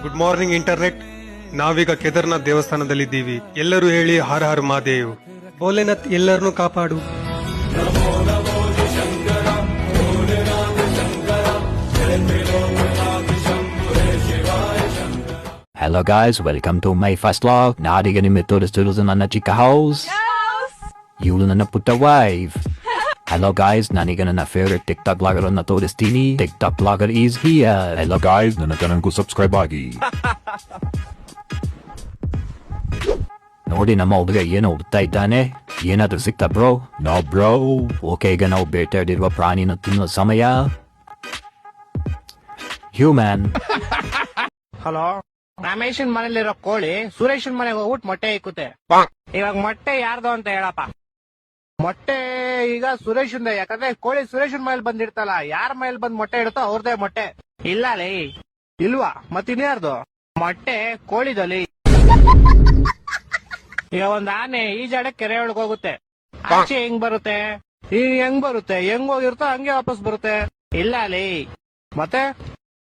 Good morning internet. ನಾವೀಗ ಕೇದಾರ್ನಾಥ್ ದೇವಸ್ಥಾನದಲ್ಲಿದ್ದೀವಿ. ಎಲ್ಲರೂ ಹೇಳಿ ಹರ ಹರ್ ಮಹಾದೇವ್. ಭೋಲೆನಾಥ್ ಎಲ್ಲರನ್ನೂ ಕಾಪಾಡು. Hello guys, welcome to my first vlog. Nadigani metodes doodles in Anna Chica house. Yulan na putta wave. Hello guys, nanigana na favorite TikTok vlogger na todestini. TikTok vlogger is here. Hello guys, ನನ್ನ ಚಾನೆಲ್ಗೂ subscribe ಆಗಿ. ನೋಡಿ ನಮ್ಮ ಹುಡುಗ ಏನು ಹುಡ್ತಾ ಇದ್ದಾನೆ. ಏನಾದ್ರೂ ಸಿಕ್ತಾ bro? No bro. Okay, ಈಗ ನಾವು ಬೇಟೆಯಾಡಿರುವ ಪ್ರಾಣಿನ ತಿನ್ನೋ ಸಮಯ. ಹ್ಯೂಮನ್. ಹಲೋ, ರಮೇಶನ್ ಮನೇಲಿರೋ ಕೋಳಿ ಸುರೇಶನ್ ಮನೆಗೆ ಹೋಗ್ಬಿಟ್ಟು ಮೊಟ್ಟೆ ಇಕ್ಕುತ್ತೆ. ಇವಾಗ ಮೊಟ್ಟೆ ಯಾರ್ದು ಅಂತ ಹೇಳಪ್ಪ. ಮೊಟ್ಟೆ ಈಗ ಸುರೇಶನ್, ಯಾಕಂದ್ರೆ ಕೋಳಿ ಸುರೇಶನ್ ಮನೇಲಿ ಬಂದಿರ್ತಲ್ಲ, ಯಾರ ಮನೇಲಿ ಬಂದ್ ಮೊಟ್ಟೆ ಇಡುತ್ತೋ ಅವ್ರದೇ ಮೊಟ್ಟೆ. ಇಲ್ಲ ಲೇ, ಇಲ್ವಾ? ಮತ್ತಿನ್ಯಾರ್ದು ಮೊಟ್ಟೆ? ಕೋಳಿದಲ್ಲಿ. ಈಗ ಒಂದ್ ಆನೆ ಈಜಾಡ ಕೆರೆ ಒಳಗ್ ಹೋಗುತ್ತೆ, ಆಚೆ ಹೆಂಗ್ ಬರುತ್ತೆ? ಹೆಂಗ್ ಬರುತ್ತೆ? ಹೆಂಗ್ ಹೋಗಿರುತ್ತೋ ಹಂಗೆ ವಾಪಸ್ ಬರುತ್ತೆ. ಇಲ್ಲ ಲೇ, ಮತ್ತೆ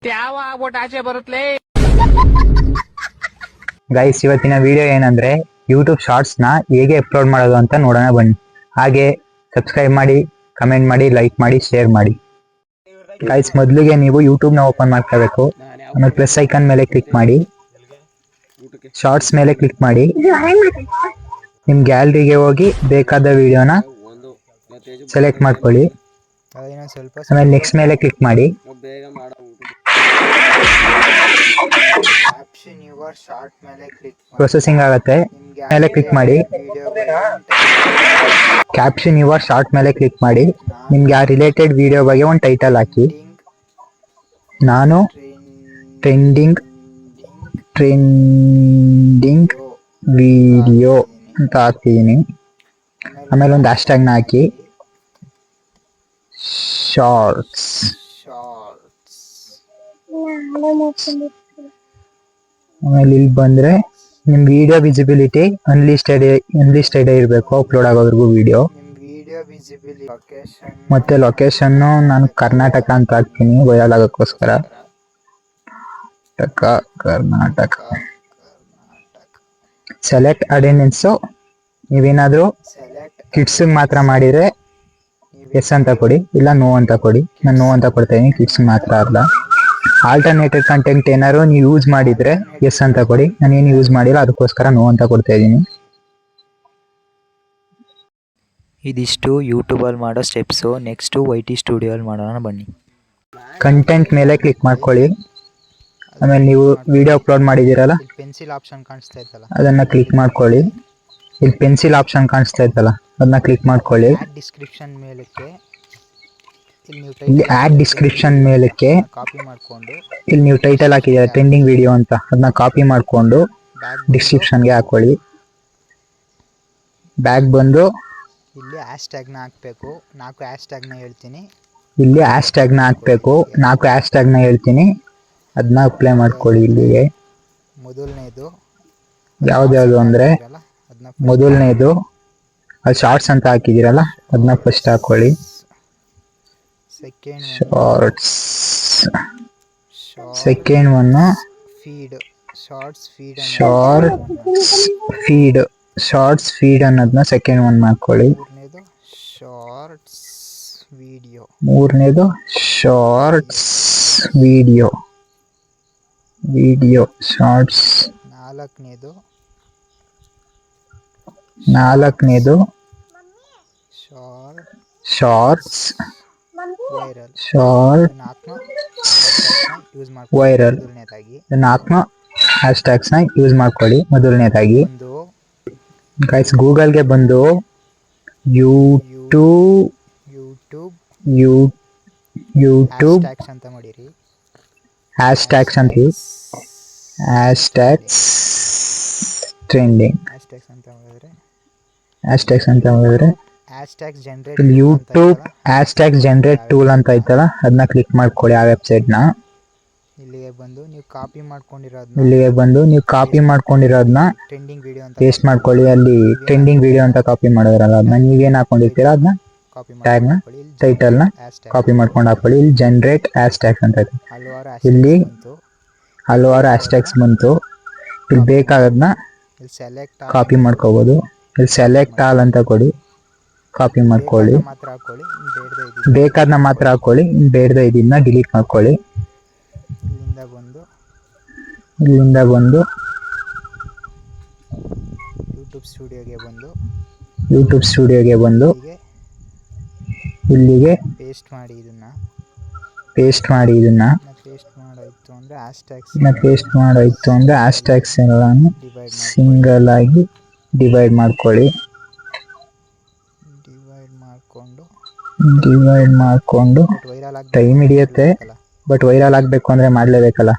ಯಾವ ಆಗ್ಬಿಟ್ಟು ಆಚೆ ಬರುತ್ತಲೇ. ಗೈಸ್, ಇವತ್ತಿನ ವಿಡಿಯೋ ಏನಂದ್ರೆ ಯೂಟ್ಯೂಬ್ ಶಾರ್ಟ್ಸ್ ನ ಹೇಗೆ ಅಪ್ಲೋಡ್ ಮಾಡೋದು ಅಂತ ನೋಡೋಣ ಬನ್ನಿ. ಹಾಗೆ ಸಬ್ಸ್ಕ್ರೈಬ್ ಮಾಡಿ, ಕಮೆಂಟ್ ಮಾಡಿ, ಲೈಕ್ ಮಾಡಿ, ಶೇರ್ ಮಾಡಿ. ಗೈಸ್, ಮೊದಲಿಗೆ ನೀವು ಯೂಟ್ಯೂಬ್ ನ ಓಪನ್ ಮಾಡ್ಕೋಬೇಕು. ಆಮೇಲೆ ಪ್ಲಸ್ ಐಕಾನ್ ಮೇಲೆ ಕ್ಲಿಕ್ ಮಾಡಿ, ಶಾರ್ಟ್ಸ್ ಮೇಲೆ ಕ್ಲಿಕ್ ಮಾಡಿ, ನಿಮ್ ಗ್ಯಾಲರಿಗೆ ಹೋಗಿ ಬೇಕಾದ ವಿಡಿಯೋನ ಸೆಲೆಕ್ಟ್ ಮಾಡ್ಕೊಳ್ಳಿ. ಆಮೇಲೆ ನೆಕ್ಸ್ಟ್ ಮೇಲೆ ಕ್ಲಿಕ್ ಮಾಡಿ. ಪ್ರೊಸೆಸಿಂಗ್ ಆಗುತ್ತೆ, ಮೇಲೆ ಕ್ಲಿಕ್ ಮಾಡಿ. ಕ್ಯಾಪ್ಷನ್ ಯುವರ್ ಶಾರ್ಟ್ ಮೇಲೆ ಕ್ಲಿಕ್ ಮಾಡಿ. ನಿಮ್ಗೆ ಆ ರಿಲೇಟೆಡ್ ವಿಡಿಯೋ ಬಗ್ಗೆ ಒಂದು ಟೈಟಲ್ ಹಾಕಿ. ನಾನು ಟ್ರೆಂಡಿಂಗ್ ವಿಡಿಯೋ ಅಂತ ಹಾಕ್ತಿದ್ದೀನಿ. ಆಮೇಲೆ ಒಂದು ಹ್ಯಾಶ್ಟ್ಯಾಗ್ನ ಹಾಕಿ, ಶಾರ್ಟ್ಸ್. ಆಮೇಲೆ ಇಲ್ಲಿ ಬಂದ್ರೆ ನಿಮ್ ವಿಡಿಯೋ ವಿಸಿಬಿಲಿಟಿ ಅನ್ಲಿಸ್ಟೆಡ್ ಇರಬೇಕು ಅಪ್ಲೋಡ್ ಆಗೋವರೆಗೂ ವಿಡಿಯೋ. ಮತ್ತೆ ಲೊಕೇಶನ್ ನಾನು ಕರ್ನಾಟಕ ಅಂತ ಹಾಕ್ತೀನಿ ವೈರಲ್ ಆಗೋಕ್ಕೋಸ್ಕರ. ಕರ್ನಾಟಕ. Select attendance. ನೀವೇನಾದ್ರೂ ಕಿಡ್ಸ್ ಮಾತ್ರ ಮಾಡಿದ್ರೆ ಎಸ್ ಅಂತ ಕೊಡಿ, ಇಲ್ಲ ನೋ ಅಂತ ಕೊಡಿ. ನಾನು ನೋ ಅಂತ ಕೊಡ್ತಾ ಇದೀನಿ, ಕಿಡ್ಸ್ ಮಾತ್ರ ಅಲ್ಲ. ಆಲ್ಟರ್ನೇಟಿವ್ ಕಂಟೆಂಟ್ ಏನಾದ್ರು ನೀವು ಯೂಸ್ ಮಾಡಿದ್ರೆ ಎಸ್ ಅಂತ ಕೊಡಿ. ನಾನೇನು ಯೂಸ್ ಮಾಡಿಲ್ಲ, ಅದಕ್ಕೋಸ್ಕರ ನೋ ಅಂತ ಕೊಡ್ತಾ ಇದ್ದೀನಿ. ಇದಿಷ್ಟು ಯೂಟ್ಯೂಬಲ್ಲಿ ಮಾಡೋ ಸ್ಟೆಪ್ಸು. ನೆಕ್ಸ್ಟು YT ಸ್ಟುಡಿಯೋಲ್ಲಿ ಮಾಡೋಣ ಬನ್ನಿ. ಕಂಟೆಂಟ್ ಮೇಲೆ ಕ್ಲಿಕ್ ಮಾಡ್ಕೊಳ್ಳಿ. ಆಮೇಲೆ ನೀವು ವಿಡಿಯೋ ಅಪ್ಲೋಡ್ ಮಾಡಿದ್ದೀರಲ್ಲ, ಪೆನ್ಸಿಲ್ ಆಪ್ಷನ್ ಕಾಣಿಸ್ತಾ ಇತ್ತಲ್ಲ, ಅದನ್ನ ಕ್ಲಿಕ್ ಮಾಡ್ಕೊಳ್ಳಿ. ಇಲ್ಲಿ ಪೆನ್ಸಿಲ್ ಆಪ್ಷನ್ ಕಾಣಿಸ್ತಾ ಇತ್ತಲ್ಲ, ಅದನ್ನ ಕ್ಲಿಕ್ ಮಾಡ್ಕೊಳ್ಳಿ. ಡಿಸ್ಕ್ರಿಪ್ಷನ್ ಮೇಲಕ್ಕೆ ಇಲ್ಲಿ ಆಡ್ ಡಿಸ್ಕ್ರಿಪ್ಷನ್ ಮೇಲಕ್ಕೆ ಕಾಪಿ ಮಾಡಿಕೊಂಡು ಇಲ್ಲಿ ನೀವು ಟೈಟಲ್ ಹಾಕಿದ್ದೀರಾ ಟ್ರೆಂಡಿಂಗ್ ವಿಡಿಯೋ ಅಂತ, ಅದನ್ನ ಕಾಪಿ ಮಾಡಿಕೊಂಡು ಡಿಸ್ಕ್ರಿಪ್ಷನ್ಗೆ ಹಾಕೊಳ್ಳಿ. ಬ್ಯಾಗ್ ಬಂದು ಇಲ್ಲಿ ಹ್ಯಾಶ್ಟ್ಯಾಗ್ನ ಹಾಕಬೇಕು. 4 ಹ್ಯಾಶ್ಟ್ಯಾಗ್ನ ಹೇಳ್ತೀನಿ. ಇಲ್ಲಿ ಹ್ಯಾಶ್ಟ್ಯಾಗ್ನ ಹಾಕಬೇಕು. 4 ಹ್ಯಾಶ್ಟ್ಯಾಗ್ನ ಹೇಳ್ತೀನಿ, ಅದನ್ನ ಅಪ್ಲೈ ಮಾಡ್ಕೊಳ್ಳಿ. ಇಲ್ಲಿಗೆ ಮೊದಲನೇದು ಯಾವ್ದ್ಯಾವ್ದು ಅಂದ್ರೆ, ಮೊದಲನೇದು ಅದು ಶಾರ್ಟ್ಸ್ ಅಂತ ಹಾಕಿದ್ದೀರಲ್ಲ, ಅದನ್ನ ಫಸ್ಟ್ ಹಾಕೊಳ್ಳಿ. Shorts. Second one feed. Shorts feed ಅನ್ನೋದನ್ನ ಸೆಕೆಂಡ್ ಒನ್ ಮಾಡ್ಕೊಳ್ಳಿ. ಮೂರನೇದು ಶಾರ್ಟ್ಸ್ ವಿಡಿಯೋ ಶಾರ್ಟ್ಸ್. ನಾಲ್ಕನೇದು ಶಾರ್ಟ್ಸ್ ವೈರಲ್. 4 ಹ್ಯಾಶ್ಟ್ಯಾಗ್ಸ್ ನ ಯೂಸ್ ಮಾಡ್ಕೊಳ್ಳಿ. ಮೊದಲನೇದಾಗಿ ಗೈಸ್, ಗೂಗಲ್ಗೆ ಬಂದು ಯೂಟ್ಯೂಬ್ ಹ್ಯಾಶ್ಟ್ಯಾಗ್ಸ್ ಅಂತ, ಹ್ಯಾಶ್ಟ್ಯಾಗ್ಸ್ ಟ್ರೆಂಡಿಂಗ್ ಹ್ಯಾಶ್ಟ್ಯಾಗ್ಸ್ ಅಂತ ಹೇಳಿದ್ರೆ ಇಲ್ಲಿ ಯೂಟ್ಯೂಬ್ ಹ್ಯಾಶ್ಟ್ಯಾಗ್ಸ್ ಜನರೇಟ್ ಟೂಲ್ ಅಂತ ಐತಲ್ಲ, ಅದನ್ನ ಕ್ಲಿಕ್ ಮಾಡ್ಕೊಳ್ಳಿ. ಆ ವೆಬ್ಸೈಟ್ ನ ಇಲ್ಲಿಗೆ ಬಂದು ನೀವು ಕಾಪಿ ಮಾಡ್ಕೊಂಡಿರೋದನ್ನ ಪೇಸ್ಟ್ ಮಾಡ್ಕೊಳ್ಳಿ. ಅಲ್ಲಿ ಟ್ರೆಂಡಿಂಗ್ ವಿಡಿಯೋ ಅಂತ ಕಾಪಿ ಮಾಡಿದ್ರಲ್ಲ, ಅದನ್ನ ನೀವೇನ್ ಹಾಕೊಂಡಿರ್ತೀರ ಅದನ್ನ ಟ್ಯಾಗ್ ನ ಟೈಟಲ್ ನ ಕಾಪಿ ಮಾಡ್ಕೊಂಡು ಹಾಕೊಳ್ಳಿ. ಇಲ್ಲಿ ಜನರೇಟ್ ಹ್ಯಾಶ್ ಟ್ಯಾಗ್ಸ್ ಅಂತ ಇದೆ. ಇಲ್ಲಿ ಹಲವಾರು ಹ್ಯಾಶ್ಟ್ಯಾಗ್ಸ್ ಬಂತು. ಇಲ್ಲಿ ಬೇಕಾಗೋದನ್ನ ಇಲ್ಲಿ ಸೆಲೆಕ್ಟ್ ಕಾಪಿ ಮಾಡ್ಕೋಬೋದು. ಇಲ್ಲಿ ಸೆಲೆಕ್ಟ್ ಆಲ್ ಅಂತ ಕೊಡಿ, ಕಾಪಿ ಮಾಡ್ಕೊಳ್ಳಿ. ಮಾತ್ರ ಹಾಕೊಳ್ಳಿ, ಬೇಡದ ಬೇಕಾದನ್ನ ಮಾತ್ರ ಹಾಕೊಳ್ಳಿ, ಬೇಡದ ಇದನ್ನ ಡಿಲೀಟ್ ಮಾಡ್ಕೊಳ್ಳಿ. ಇಲ್ಲಿಂದ ಬಂದು ಯೂಟ್ಯೂಬ್ ಸ್ಟುಡಿಯೋಗೆ ಬಂದು ಇಲ್ಲಿಗೆ ಪೇಸ್ಟ್ ಮಾಡಿ ಇದನ್ನ ಪೇಸ್ಟ್ ಮಾಡಾಯ್ತು ಅಂದ್ರೆ ಹ್ಯಾಶ್ಟ್ಯಾಗ್ಸ್ ಎಲ್ಲಾನು ಸಿಂಗಲ್ ಆಗಿ ಡಿವೈಡ್ ಮಾಡ್ಕೊಳ್ಳಿ. ಡಿವೈಡ್ ಮಾಡ್ಕೊಂಡು ಟೈಮ್ ಹಿಡಿಯುತ್ತೆ, ಬಟ್ ವೈರಲ್ ಆಗಬೇಕು ಅಂದ್ರೆ ಮಾಡಲೇಬೇಕಲ್ಲ.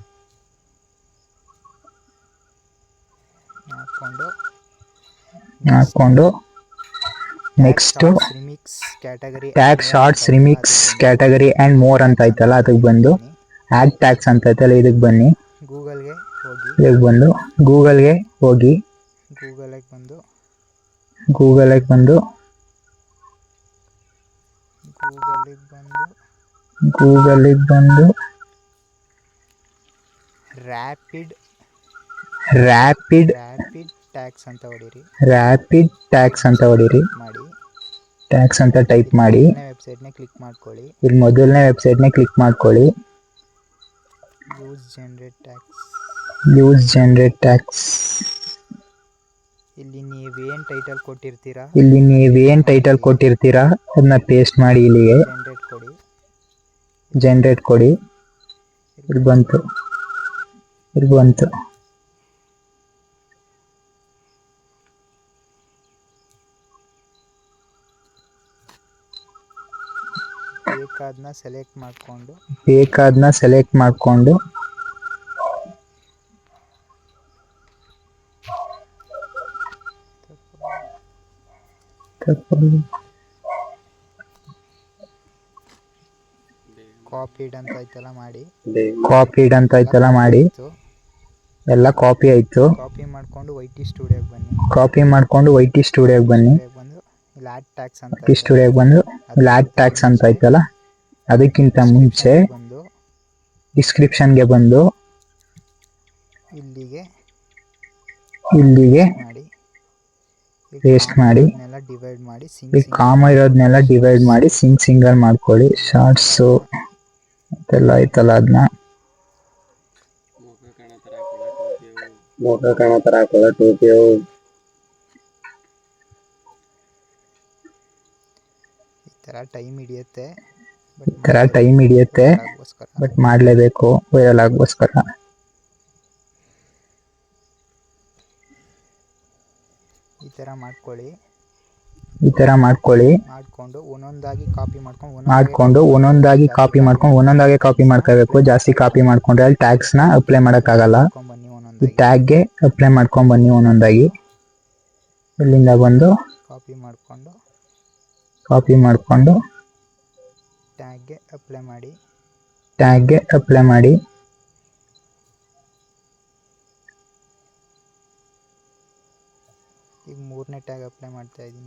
ಹಾಕೊಂಡು next tag shorts remix category and more ಅಂತ ಐತಲ್ಲ, ಅದಕ್ಕೆ ಬಂದು ಆ್ಯಡ್ ಟ್ಯಾಗ್ಸ್ ಅಂತ ಐತಲ್ಲ, ಇದಕ್ಕೆ ಬನ್ನಿ. ಇದಕ್ಕೆ ಬಂದು ಗೂಗಲ್ಗೆ ಹೋಗಿ, ಗೂಗಲ್ಗೆ ಬಂದು ರ್ಯಾಪಿಡ್ ಟ್ಯಾಗ್ಸ್ ಅಂತ ಹೊಡೀರಿ. ಟ್ಯಾಗ್ಸ್ ಅಂತ ಟೈಪ್ ಮಾಡಿ ಇಲ್ಲಿ ಮೊದಲನೇ ವೆಬ್ಸೈಟ್ನೇ ಕ್ಲಿಕ್ ಮಾಡ್ಕೊಳ್ಳಿ. Use generate tags. ಇಲ್ಲಿ ನೀವೇನ್ ಟೈಟಲ್ ಕೊಟ್ಟಿರ್ತೀರಾ ಅದನ್ನ ಪೇಸ್ಟ್ ಮಾಡಿ ಇಲ್ಲಿಗೆ ಜನರೇಟ್ ಕೊಡಿ. ಇಲ್ಲಿ ಬಂತು. ಬೇಕಾದ್ನ ಸೆಲೆಕ್ಟ್ ಮಾಡ್ಕೊಂಡು ಕಾಪಿಡ್ ಅಂತ ಐತಲ್ಲ ಮಾಡಿ. ಎಲ್ಲ ಕಾಪಿ ಆಯ್ತು. ಕಾಪಿ ಮಾಡ್ಕೊಂಡು ವೈಟಿ ಸ್ಟುಡಿಯೋಗೆ ಬನ್ನಿ. ಇಲ್ಲಿ ಆಡ್ ಟ್ಯಾಗ್ಸ್ ಅಂತ ಐತಲ್ಲ, ಅದಕ್ಕಿಂತ ಮುಂಚೆ ಡಿಸ್ಕ್ರಿಪ್ಷನ್ಗೆ ಬಂದು ಇಲ್ಲಿಗೆ ಪೇಸ್ಟ್ ಮಾಡಿ. ಈ ಕಾಮ ಇರೋದನ್ನೆಲ್ಲ ಡಿವೈಡ್ ಮಾಡಿ ಸಿಂಗಲ್ ಮಾಡ್ಕೊಳ್ಳಿ. ಶಾರ್ಟ್ಸು ಅದೆಲ್ಲ ಐತಲ್ಲ, ಅದನ್ನ ಈ ತರ ಟೈಮ್ ಹಿಡಿಯುತ್ತೆ, ಬಟ್ ಮಾಡಲೇಬೇಕು ವೈರಲ್ ಆಗೋಸ್ಕರ. ಈ ತರ ಮಾಡ್ಕೊಳ್ಳಿ. ಮಾಡ್ಕೊಂಡು ಒಂದೊಂದಾಗಿ ಕಾಪಿ ಮಾಡ್ಕೋಬೇಕು. ಜಾಸ್ತಿ ಕಾಪಿ ಮಾಡ್ಕೊಂಡ್ರೆ ಅಲ್ಲಿ ಟ್ಯಾಗ್ಸ್ ನ ಅಪ್ಲೈ ಮಾಡಕ್ಕಾಗಲ್ಲ. ಈ ಟ್ಯಾಗ್ಗೆ ಅಪ್ಲೈ ಮಾಡ್ಕೊಂಡ್ ಬನ್ನಿ ಒಂದೊಂದಾಗಿ. ಇಲ್ಲಿಂದ ಬಂದು ಕಾಪಿ ಮಾಡ್ಕೊಂಡು ಟ್ಯಾಗ್ಗೆ ಅಪ್ಲೈ ಮಾಡಿ. ಈಗ ಮೂರನೇ ಟ್ಯಾಗ್ ಅಪ್ಲೈ ಮಾಡ್ತಾ ಇದ್ದೀನಿ.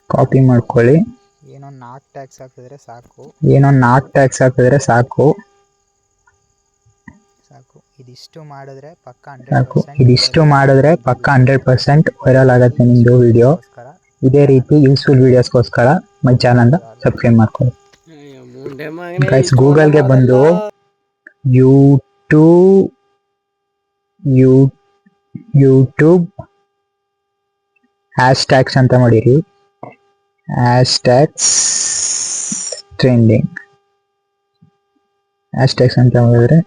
ಕಾಪಿ ಮಾಡ್ಕೊಳ್ಳಿ. ಏನೋ 4 ಟ್ಯಾಗ್ಸ್ ಹಾಕಿದ್ರೆ ಸಾಕು. ಇದಿಷ್ಟು ಮಾಡಿದ್ರೆ ಪಕ್ಕ 100% ವೈರಲ್ ಆಗುತ್ತೆ ನಿಮ್ದು ವಿಡಿಯೋ. ಇದೇ ರೀತಿ ಯೂಸ್ಫುಲ್ ವಿಡಿಯೋಸ್ಗೋಸ್ಕರ ಮೈ ಚಾನಲ್ನ ಸಬ್ಸ್ಕ್ರೈಬ್ ಮಾಡ್ಕೊಳ್ಳಿ. ಗೈಸ್, ಗೂಗಲ್ಗೆ ಬಂದು ಯೂಟ್ಯೂಬ್ ಹ್ಯಾಶ್ಟ್ಯಾಗ್ಸ್ ಅಂತ ಮಾಡಿರಿ. ಹ್ಯಾಶ್ಟ್ಯಾಗ್ಸ್ ಅಂತ ಮಾಡಿದ್ರೆ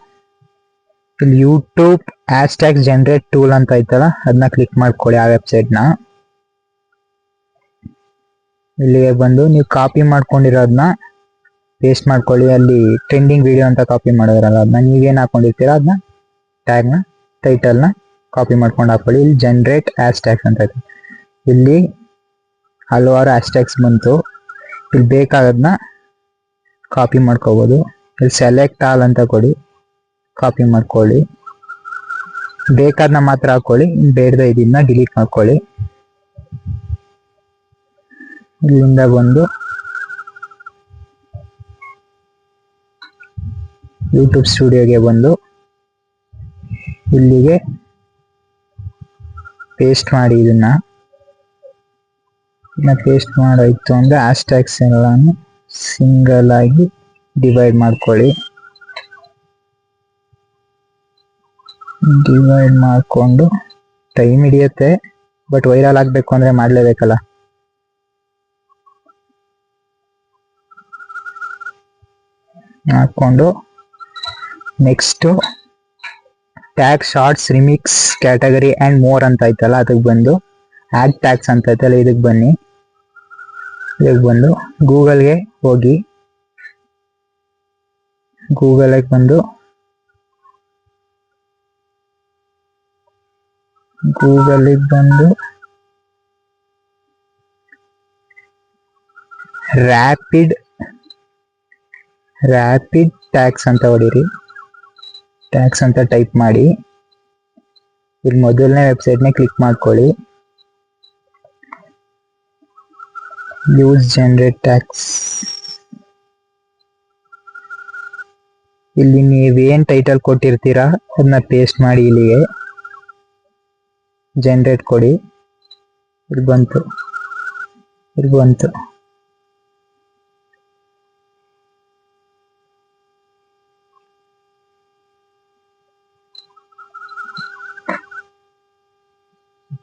ಇಲ್ಲಿ ಯೂಟ್ಯೂಬ್ ಹ್ಯಾಶ್ಟ್ಯಾಗ್ಸ್ ಜನರೇಟ್ ಟೂಲ್ ಅಂತ ಐತಲ್ಲ, ಅದನ್ನ ಕ್ಲಿಕ್ ಮಾಡ್ಕೊಳ್ಳಿ. ಆ ವೆಬ್ಸೈಟ್ನ ಇಲ್ಲಿಗೆ ಬಂದು ನೀವು ಕಾಪಿ ಮಾಡ್ಕೊಂಡಿರೋದನ್ನ ಪೇಸ್ಟ್ ಮಾಡ್ಕೊಳ್ಳಿ. ಅಲ್ಲಿ ಟ್ರೆಂಡಿಂಗ್ ವಿಡಿಯೋ ಅಂತ ಕಾಪಿ ಮಾಡಿದ್ರಲ್ಲ, ಅದನ್ನ ನೀವೇನು ಹಾಕೊಂಡಿರ್ತೀರ ಅದನ್ನ ಟ್ಯಾಗ್ನ ಟೈಟಲ್ನ ಕಾಪಿ ಮಾಡ್ಕೊಂಡು ಹಾಕೊಳ್ಳಿ. ಇಲ್ಲಿ ಜನರೇಟ್ ಹ್ಯಾಶ್ಟ್ಯಾಗ್ಸ್ ಅಂತ ಐತೆ. ಇಲ್ಲಿ ಹಲವಾರು ಹ್ಯಾಶ್ಟ್ಯಾಗ್ಸ್ ಬಂತು. ಇಲ್ಲಿ ಬೇಕಾಗೋದನ್ನ ಕಾಪಿ ಮಾಡ್ಕೋಬೋದು. ಇಲ್ಲಿ ಸೆಲೆಕ್ಟ್ ಆಲ್ ಅಂತ ಕೊಡಿ, ಕಾಪಿ ಮಾಡ್ಕೊಳ್ಳಿ. ಬೇಕಾದನ್ನ ಮಾತ್ರ ಹಾಕೊಳ್ಳಿ, ಬೇಡದ ಇದನ್ನ ಡಿಲೀಟ್ ಮಾಡ್ಕೊಳ್ಳಿ. ಇಲ್ಲಿಂದ ಬಂದು ಯೂಟ್ಯೂಬ್ ಸ್ಟುಡಿಯೋಗೆ ಬಂದು ಇಲ್ಲಿಗೆ ಪೇಸ್ಟ್ ಮಾಡಿ ಇದನ್ನ ಪೇಸ್ಟ್ ಮಾಡಾಯ್ತು ಅಂದ್ರೆ ಹ್ಯಾಶ್ಟ್ಯಾಗ್ಸ್ ಎಲ್ಲಾನು ಸಿಂಗಲ್ ಆಗಿ ಡಿವೈಡ್ ಮಾಡ್ಕೊಳ್ಳಿ. ಡಿವೈಡ್ ಮಾಡಿಕೊಂಡು ಟೈಮ್ ಹಿಡಿಯುತ್ತೆ, ಬಟ್ ವೈರಲ್ ಆಗಬೇಕು ಅಂದ್ರೆ ಮಾಡಲೇಬೇಕಲ್ಲ. ಹಾಕೊಂಡು next tag shorts remix category and more ಅಂತ ಐತಲ್ಲ, ಅದಕ್ಕೆ ಬಂದು ಆ್ಯಡ್ ಟ್ಯಾಗ್ಸ್ ಅಂತ ಐತಲ್ಲ, ಇದಕ್ಕೆ ಬನ್ನಿ. ಇದಕ್ಕೆ ಬಂದು ಗೂಗಲ್ಗೆ ಹೋಗಿ, ಗೂಗಲ್ಗೆ ಬಂದು ರ್ಯಾಪಿಡ್ ಟ್ಯಾಗ್ಸ್ ಅಂತ ಹೊಡೀರಿ. ಟ್ಯಾಗ್ಸ್ ಅಂತ ಟೈಪ್ ಮಾಡಿ ಇಲ್ಲಿ ಮೊದಲನೇ ವೆಬ್ಸೈಟ್ನೇ ಕ್ಲಿಕ್ ಮಾಡ್ಕೊಳ್ಳಿ. Use generate tags. ಇಲ್ಲಿ ನೀವೇನ್ ಟೈಟಲ್ ಕೊಟ್ಟಿರ್ತೀರಾ ಅದನ್ನ ಪೇಸ್ಟ್ ಮಾಡಿ ಇಲ್ಲಿಗೆ ಜನರೇಟ್ ಕೊಡಿ. ಇಲ್ಲಿ ಬಂತು.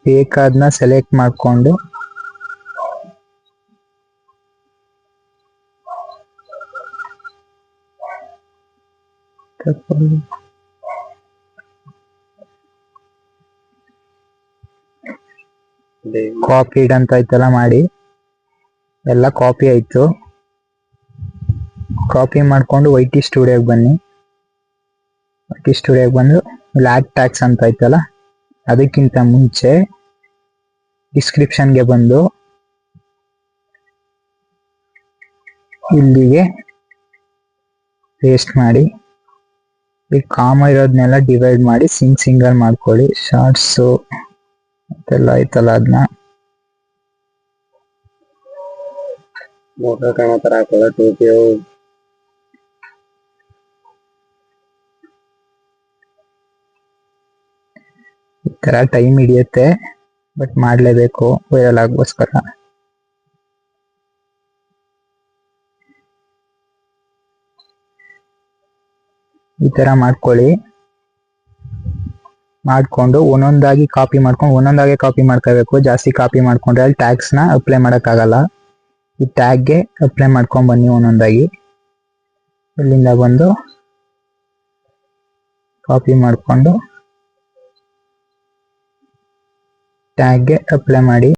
ಬೇಕಾದ್ನ ಸೆಲೆಕ್ಟ್ ಮಾಡಿಕೊಂಡು ಕಾಪಿಡ್ ಅಂತ ಐತಲ್ಲ ಮಾಡಿ. ಎಲ್ಲ ಕಾಪಿ ಆಯ್ತು. ಕಾಪಿ ಮಾಡ್ಕೊಂಡು YT ಸ್ಟುಡಿಯೋಗೆ ಬನ್ನಿ. YT ಸ್ಟುಡಿಯೋಗೆ ಬಂದು ಇಲ್ಲಿ ಆಡ್ ಟ್ಯಾಗ್ಸ್ ಅಂತ ಐತಲ್ಲ, ಅದಕ್ಕಿಂತ ಮುಂಚೆ ಡಿಸ್ಕ್ರಿಪ್ಷನ್ಗೆ ಬಂದು ಇಲ್ಲಿಗೆ ಪೇಸ್ಟ್ ಮಾಡಿ. ಈ ಕಾಮ ಇರೋದನ್ನೆಲ್ಲ ಡಿವೈಡ್ ಮಾಡಿ ಸಿಂಗಲ್ ಮಾಡ್ಕೊಳ್ಳಿ. ಶಾರ್ಟ್ಸು ಅದೆಲ್ಲ ಐತಲ್ಲ ಅದನ್ನ ಕಾಣೋ ತರ ಹಾಕೊಳ್ಳೋ ಟೋಪಿಯೋ. ಈ ತರ ಟೈಮ್ ಹಿಡಿಯುತ್ತೆ, ಬಟ್ ಮಾಡಲೇಬೇಕು ವೈರಲ್ ಆಗೋಸ್ಕರ. ಈ ತರ ಮಾಡ್ಕೊಳ್ಳಿ. ಮಾಡ್ಕೊಂಡು ಒಂದೊಂದಾಗಿ ಕಾಪಿ ಮಾಡ್ಕೋಬೇಕು. ಜಾಸ್ತಿ ಕಾಪಿ ಮಾಡ್ಕೊಂಡ್ರೆ ಅಲ್ಲಿ ಟ್ಯಾಗ್ಸ್ ನ ಅಪ್ಲೈ ಮಾಡಕ್ಕಾಗಲ್ಲ. ಈ ಟ್ಯಾಗ್ಗೆ ಅಪ್ಲೈ ಮಾಡ್ಕೊಂಡ್ ಬನ್ನಿ ಒಂದೊಂದಾಗಿ. ಇಲ್ಲಿಂದ ಬಂದು ಕಾಪಿ ಮಾಡ್ಕೊಂಡು ಟ್ಯಾಗ್ಗೆ ಅಪ್ಲೈ ಮಾಡಿ.